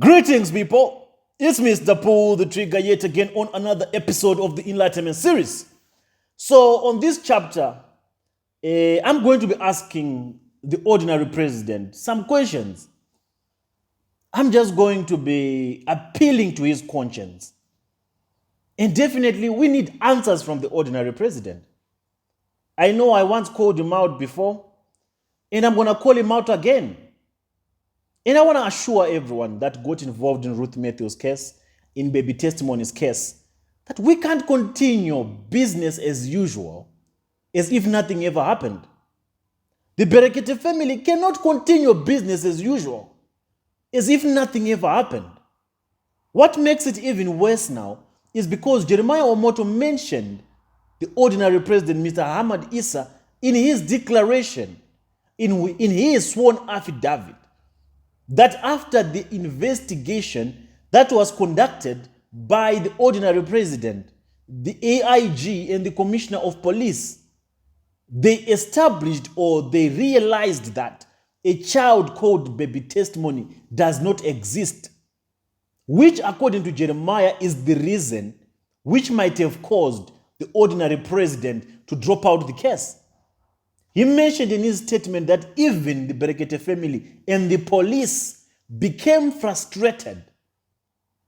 Greetings, people. It's Mr. Pull the Trigger yet again on another episode of the Enlightenment series. So, on this chapter, I'm going to be asking the ordinary president some questions. I'm just going to be appealing to his conscience. And definitely, we need answers from the ordinary president. I know I once called him out before, and I'm going to call him out again. And I want to assure everyone that got involved in Ruth Matthews' case, in Baby Testimony's case, that we can't continue business as usual as if nothing ever happened. The Brekete family cannot continue business as usual as if nothing ever happened. What makes it even worse now is because Jeremiah Omoto mentioned the ordinary president, Mr. Ahmad Issa, in his declaration, in his sworn affidavit, that after the investigation that was conducted by the ordinary president, the AIG and the commissioner of police, they established or they realized that a child called Baby Testimony does not exist, which according to Jeremiah is the reason which might have caused the ordinary president to drop out the case. He mentioned in his statement that even the Brekete family and the police became frustrated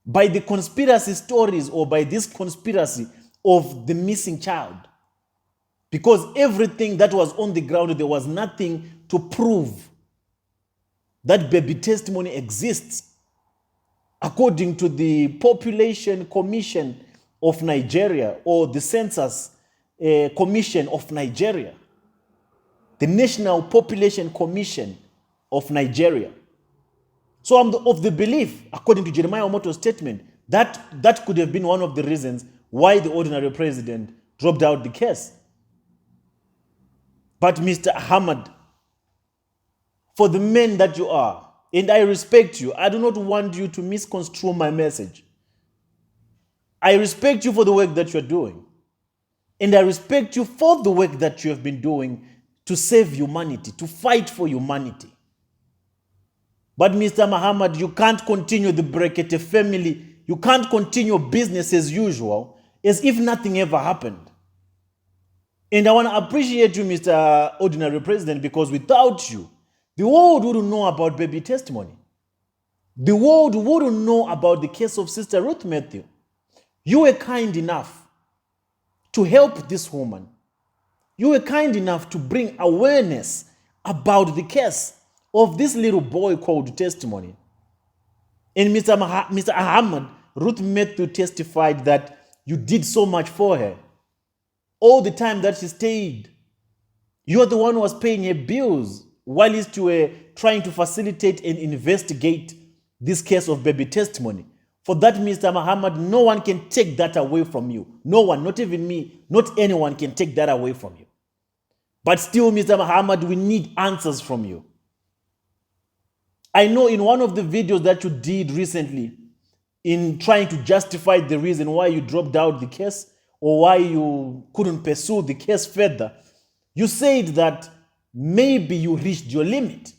by the conspiracy stories or by this conspiracy of the missing child. Because everything that was on the ground, there was nothing to prove that Baby Testimony exists. According to the Population Commission of Nigeria or the Census Commission of Nigeria, the National Population Commission of Nigeria. So I'm of the belief, according to Jeremiah Omoto's statement, that could have been one of the reasons why the ordinary president dropped out the case. But Mr. Ahmad, for the man that you are, and I respect you, I do not want you to misconstrue my message. I respect you for the work that you're doing. And I respect you for the work that you have been doing to save humanity, to fight for humanity. But Mr. Muhammad, you can't continue the Brekete family, you can't continue business as usual, as if nothing ever happened. And I want to appreciate you, Mr. Ordinary President, because without you, the world wouldn't know about Baby Testimony. The world wouldn't know about the case of Sister Ruth Matthew. You were kind enough to help this woman. You were kind enough to bring awareness about the case of this little boy called Testimony. And Mr. Ahmad, Ruth Matthew testified that you did so much for her. All the time that she stayed, you are the one who was paying her bills while you were trying to facilitate and investigate this case of Baby Testimony. For that, Mr. Muhammad, no one can take that away from you. No one, not even me, not anyone can take that away from you. But still, Mr. Muhammad, we need answers from you. I know in one of the videos that you did recently, in trying to justify the reason why you dropped out the case or why you couldn't pursue the case further, you said that maybe you reached your limit.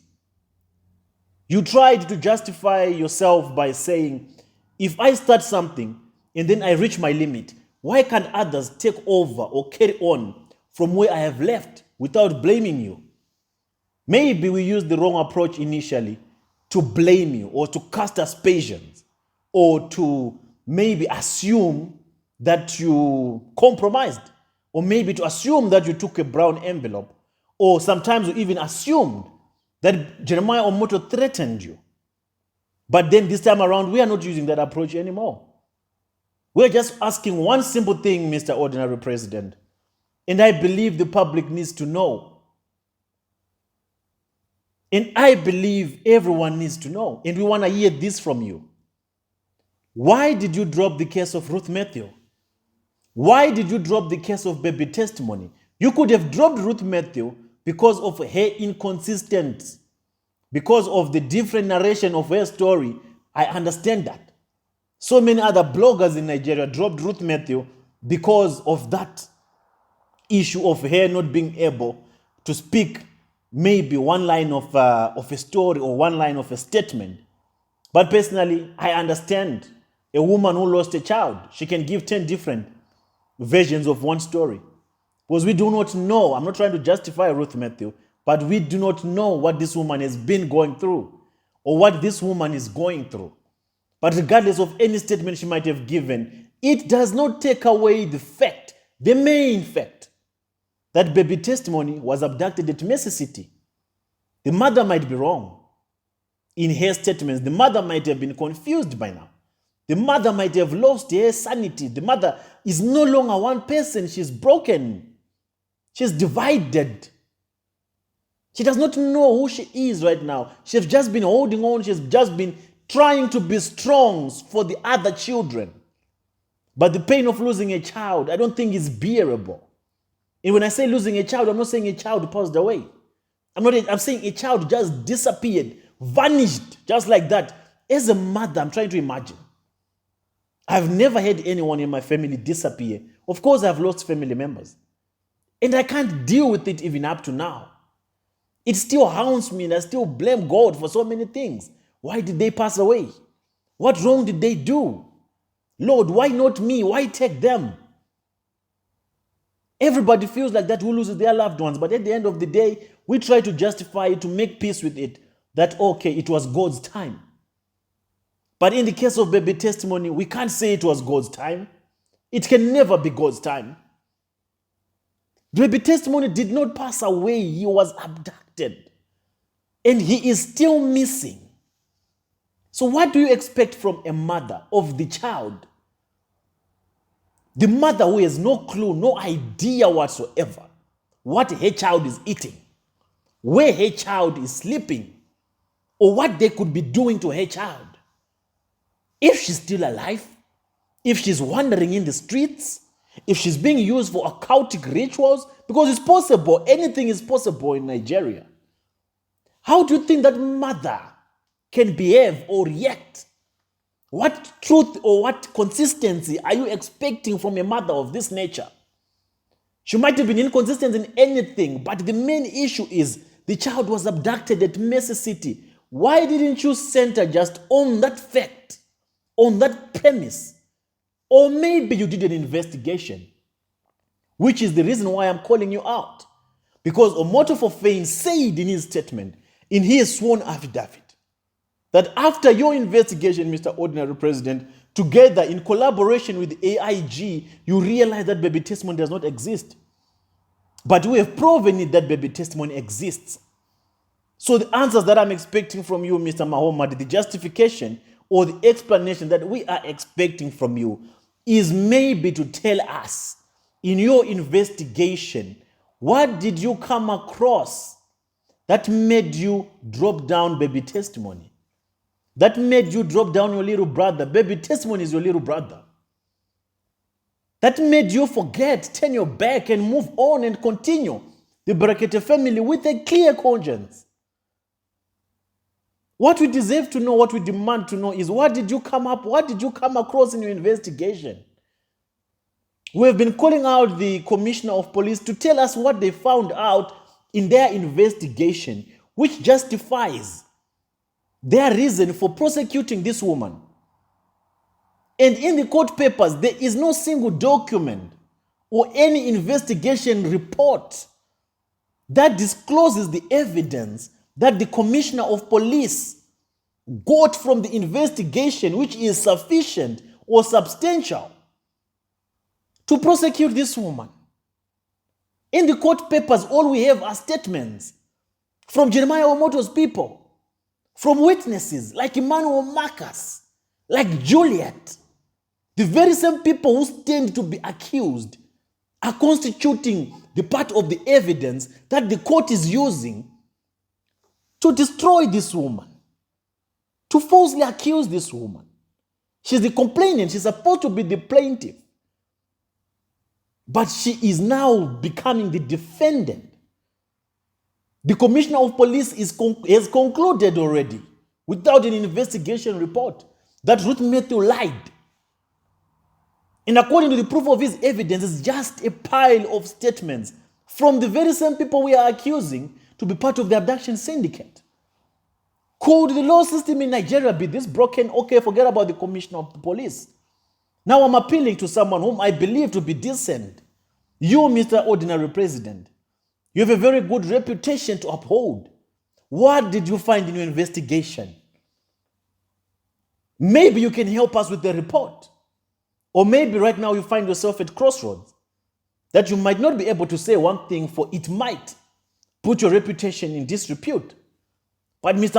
You tried to justify yourself by saying, if I start something and then I reach my limit, why can't others take over or carry on from where I have left without blaming you? Maybe we used the wrong approach initially to blame you or to cast aspersions or to maybe assume that you compromised or maybe to assume that you took a brown envelope, or sometimes you even assumed that Jeremiah Omoto threatened you. But then this time around, we are not using that approach anymore. We're just asking one simple thing, Mr. Ordinary President, and I believe the public needs to know. And I believe everyone needs to know, and we want to hear this from you. Why did you drop the case of Ruth Matthew? Why did you drop the case of Baby Testimony? You could have dropped Ruth Matthew because of her inconsistency, because of the different narration of her story. I understand that. So many other bloggers in Nigeria dropped Ruth Matthew because of that issue of her not being able to speak maybe one line of a story or one line of a statement But personally, I understand a woman who lost a child. She can give 10 different versions of one story. Because we do not know, I'm not trying to justify Ruth Matthew, but we do not know what this woman has been going through or what this woman is going through. But regardless of any statement she might have given, it does not take away the fact, the main fact, that baby testimony was abducted at Mercy City. The mother might be wrong in her statements. The mother might have been confused by now. The mother might have lost her sanity. The mother is no longer one person. She's broken. She's divided. She does not know who she is right now. She's just been holding on. She's just been trying to be strong for the other children. But the pain of losing a child, I don't think is bearable. And when I say losing a child, I'm not saying a child passed away. I'm saying a child just disappeared, vanished, just like that. As a mother, I'm trying to imagine. I've never had anyone in my family disappear. Of course, I've lost family members. And I can't deal with it even up to now. It still haunts me and I still blame God for so many things. Why did they pass away? What wrong did they do? Lord, why not me? Why take them? Everybody feels like that who loses their loved ones. But at the end of the day, we try to justify it, to make peace with it. That, okay, it was God's time. But in the case of baby testimony, we can't say it was God's time. It can never be God's time. Baby testimony did not pass away. He was abducted. And he is still missing. So what do you expect from a mother of the child? The mother who has no clue, no idea whatsoever what her child is eating, where her child is sleeping, or what they could be doing to her child. If she's still alive, if she's wandering in the streets, if she's being used for occultic rituals, because it's possible, anything is possible in Nigeria. How do you think that mother can behave or react? What truth or what consistency are you expecting from a mother of this nature? She might have been inconsistent in anything, but the main issue is the child was abducted at Mercy City. Why didn't you center just on that fact, on that premise? Or maybe you did an investigation, which is the reason why I'm calling you out. Because Omoto for Fame said in his statement, in his sworn affidavit, that after your investigation, Mr. Ordinary President, together in collaboration with the AIG, you realize that baby testimony does not exist. But we have proven it that baby testimony exists. So the answers that I'm expecting from you, Mr. Muhammad, the justification or the explanation that we are expecting from you is maybe to tell us in your investigation, what did you come across that made you drop down baby testimony? That made you drop down your little brother. Baby testimony is your little brother. That made you forget, turn your back and move on and continue the Brekete family with a clear conscience. What we deserve to know, what we demand to know is what did you come across in your investigation? We have been calling out the Commissioner of Police to tell us what they found out in their investigation, which justifies their reason for prosecuting this woman. And in the court papers, there is no single document or any investigation report that discloses the evidence that the Commissioner of Police got from the investigation, which is sufficient or substantial to prosecute this woman. In the court papers, all we have are statements from Jeremiah Omoto's people, from witnesses like Emmanuel Marcus, like Juliet. The very same people who stand to be accused are constituting the part of the evidence that the court is using to destroy this woman, to falsely accuse this woman. She's the complainant. She's supposed to be the plaintiff. But she is now becoming the defendant. The Commissioner of Police has concluded already, without an investigation report, that Ruth Matthew lied. And according to the proof of his evidence, it's just a pile of statements from the very same people we are accusing to be part of the abduction syndicate. Could the law system in Nigeria be this broken? Okay, forget about the commissioner of the police. Now I'm appealing to someone whom I believe to be decent. You, Mr. Ordinary President, you have a very good reputation to uphold. What did you find in your investigation? Maybe you can help us with the report. Or maybe right now you find yourself at crossroads that you might not be able to say one thing, for it might put your reputation in disrepute. But Mr.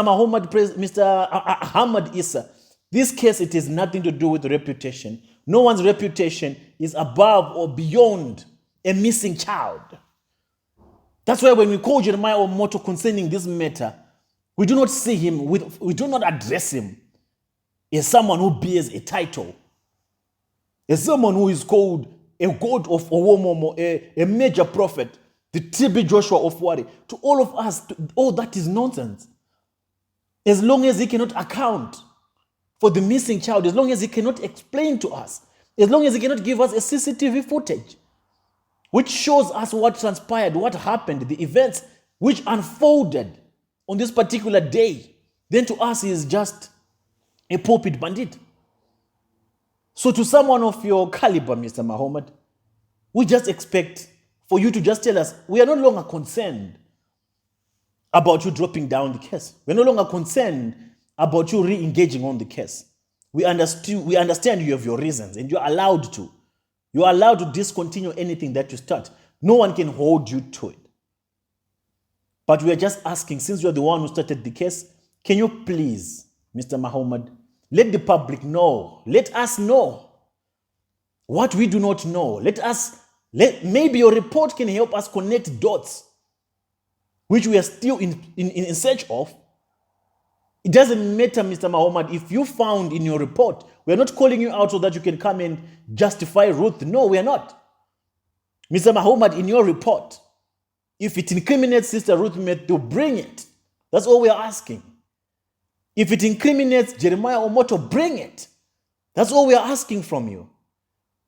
Ahmad Issa, this case, it has nothing to do with reputation. No one's reputation is above or beyond a missing child. That's why when we call Jeremiah Omoto concerning this matter, we do not see him, we do not address him as someone who bears a title, as someone who is called a god of Owomomo, a major prophet, the TB Joshua of Wari. To all of us, all that is nonsense. As long as he cannot account for the missing child, as long as he cannot explain to us, as long as he cannot give us a CCTV footage, which shows us what transpired, what happened, the events which unfolded on this particular day, then to us he is just a pulpit bandit. So to someone of your caliber, Mr. Muhammad, we just expect for you to just tell us, we are no longer concerned about you dropping down the case. We're no longer concerned about you re-engaging on the case. We understand you have your reasons, and you're allowed to. You're allowed to discontinue anything that you start. No one can hold you to it. But we are just asking, since you're the one who started the case, can you please, Mr. Muhammad, let the public know, let us know what we do not know. Maybe your report can help us connect dots, which we are still in search of. It doesn't matter, Mr. Muhammad, if you found in your report. We are not calling you out so that you can come and justify Ruth. No, we are not. Mr. Muhammad, in your report, if it incriminates Sister Ruth Matthew, bring it. That's all we are asking. If it incriminates Jeremiah Omoto, bring it. That's all we are asking from you.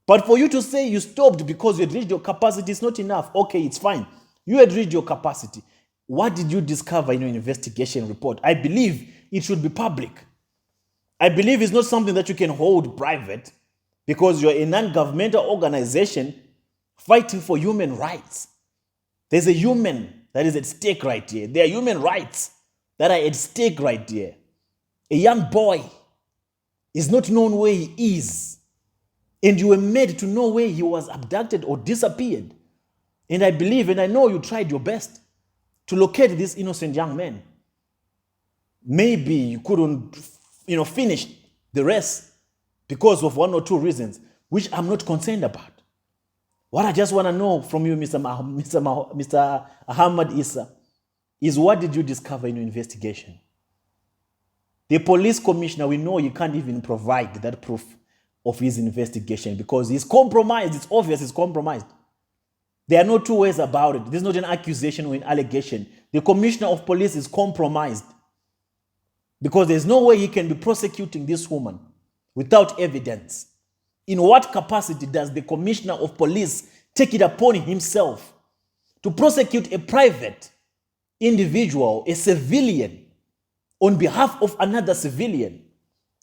But for you to say you stopped because you had reached your capacity is not enough. Okay, it's fine. You had reached your capacity. What did you discover in your investigation report? I believe it should be public. I believe it's not something that you can hold private, because you're a non-governmental organization fighting for human rights. There's a human that is at stake right here. There are human rights that are at stake right here. A young boy is not known where he is, and you were made to know where he was abducted or disappeared. And I believe, and I know you tried your best to locate this innocent young man. Maybe you couldn't, finish the rest because of one or two reasons, which I'm not concerned about. What I just want to know from you, Mr. Ahmad Issa, is what did you discover in your investigation? The police commissioner, we know he can't even provide that proof of his investigation because he's compromised. It's obvious he's compromised. There are no two ways about it. This is not an accusation or an allegation. The commissioner of police is compromised because there's no way he can be prosecuting this woman without evidence. In what capacity does the commissioner of police take it upon himself to prosecute a private individual, a civilian, on behalf of another civilian?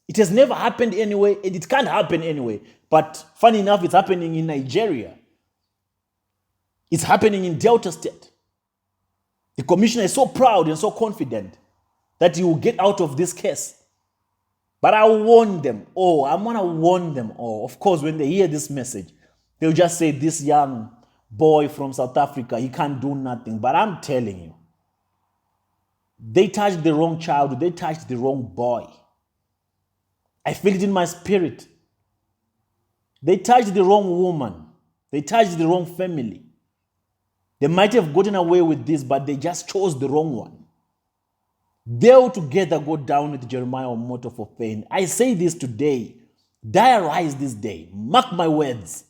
It has never happened anyway, and it can't happen anyway. But funny enough, it's happening in Nigeria. It's happening in Delta State. The commissioner is so proud and so confident that he will get out of this case. But I warn them, I'm going to warn them all. Of course, when they hear this message, they'll just say, this young boy from South Africa, he can't do nothing. But I'm telling you, they touched the wrong child. They touched the wrong boy. I feel it in my spirit. They touched the wrong woman. They touched the wrong family. They might have gotten away with this, but they just chose the wrong one. They'll together go down with Jeremiah Omoto for pain. I say this today. Diarize this day. Mark my words.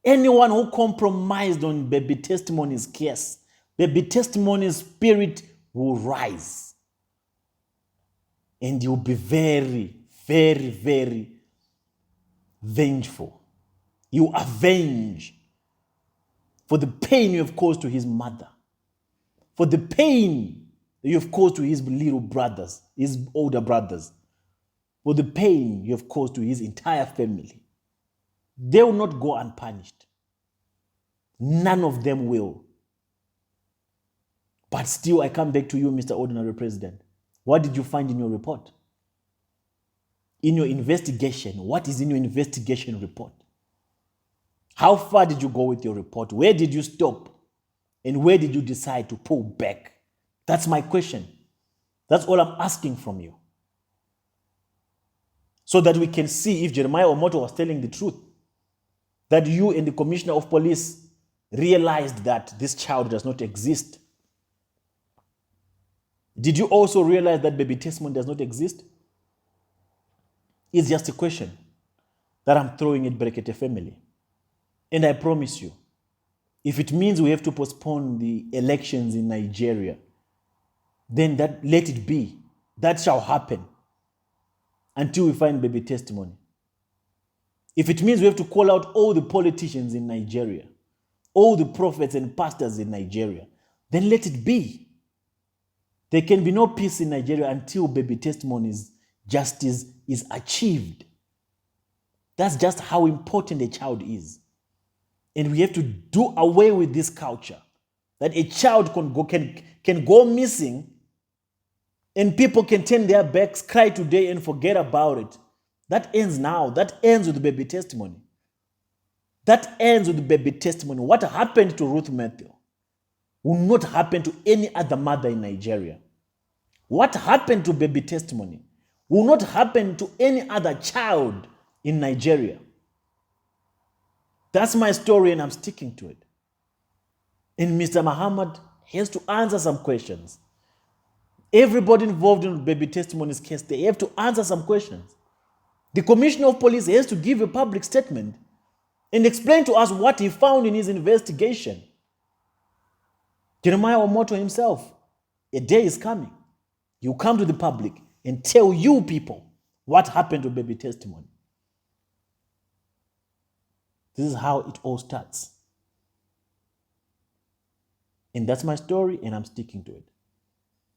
Anyone who compromised on baby testimony's case, baby testimony's spirit will rise. And you'll be very, very, very vengeful. You avenge for the pain you have caused to his mother, for the pain that you have caused to his little brothers, his older brothers, for the pain you have caused to his entire family. They will not go unpunished. None of them will. But still, I come back to you, Mr. Ordinary President. What did you find in your report? In your investigation, what is in your investigation report? How far did you go with your report? Where did you stop? And where did you decide to pull back? That's my question. That's all I'm asking from you. So that we can see if Jeremiah Omoto was telling the truth. That you and the Commissioner of Police realized that this child does not exist. Did you also realize that baby testimony does not exist? It's just a question that I'm throwing at Brekete family. And I promise you, if it means we have to postpone the elections in Nigeria, then let it be. That shall happen until we find baby testimony. If it means we have to call out all the politicians in Nigeria, all the prophets and pastors in Nigeria, then let it be. There can be no peace in Nigeria until baby testimonies, justice is achieved. That's just how important a child is. And we have to do away with this culture that a child can go missing and people can turn their backs, cry today and forget about it. That ends now. That ends with the baby testimony. That ends with the baby testimony. What happened to Ruth Matthew will not happen to any other mother in Nigeria. What happened to baby testimony will not happen to any other child in Nigeria. That's my story and I'm sticking to it. And Mr. Muhammad has to answer some questions. Everybody involved in baby testimony's case, they have to answer some questions. The Commissioner of Police has to give a public statement and explain to us what he found in his investigation. Jeremiah Omoto himself, a day is coming. He'll come to the public and tell you people what happened to baby testimony. This is how it all starts. And that's my story, and I'm sticking to it.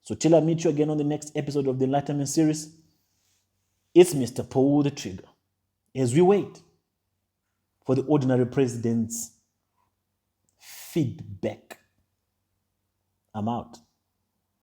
So till I meet you again on the next episode of the Enlightenment series, it's Mr. Pull the Trigger as we wait for the ordinary president's feedback. I'm out.